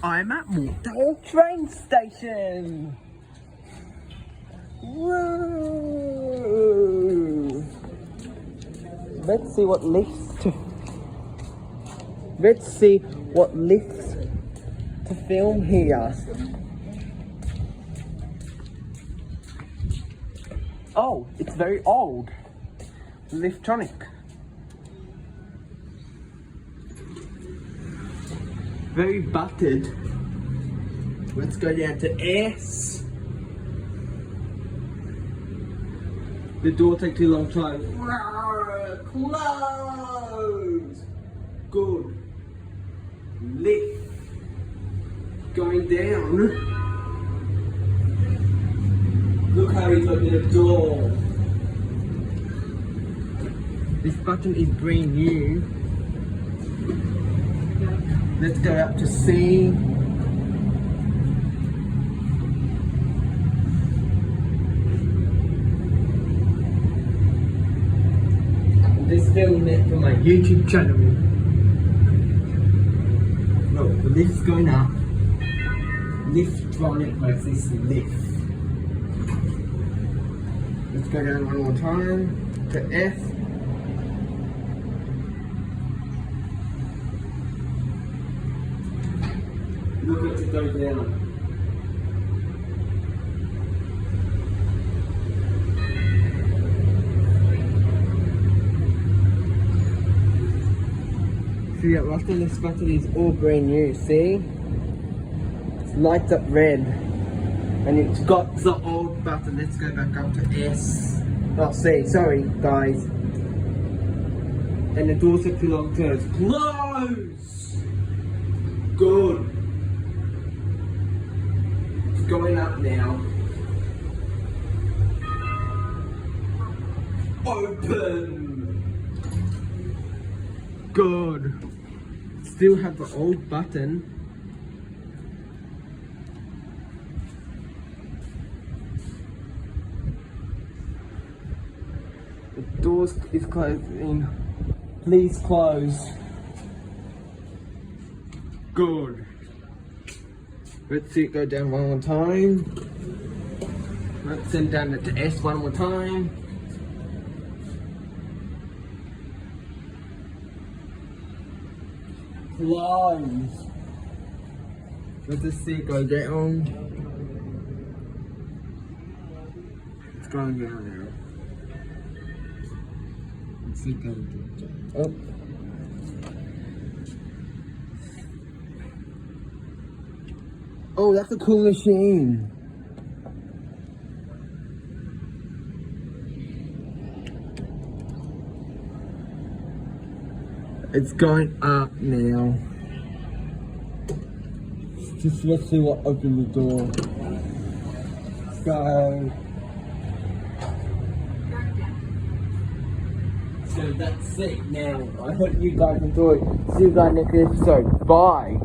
I'm at Mortdale train station. Whoa. Let's see what lifts to film here. Oh, it's very old. Leftronic. Very buttered. Let's go down to S. The door takes too long time. Close. Good. Lift. Going down. Look how he's opening the door. This button is brand new. Let's go up to C. I'm just filming it for my YouTube channel. Look, the lift's going up. Leftronic makes this lift. Let's go down one more time to F. Look at it go down. See that rusty this button is all brand new, see? It lights up red. And it's got the old button. Let's go back up to S. Oh, C, sorry guys. And the doors took too long to close! Good. It's going up now. Open! Good. Still have the old button. The door is closing. Please close. Good. Let's see it go down one more time. Let's send down to S one more time. Close. Let's just see it go down. It's going down now. Let's see it go down. Oh. Oh, that's a cool machine. It's going up now. Just let's see what opened the door. So that's it now. I hope you guys enjoyed. See you guys next episode. Bye.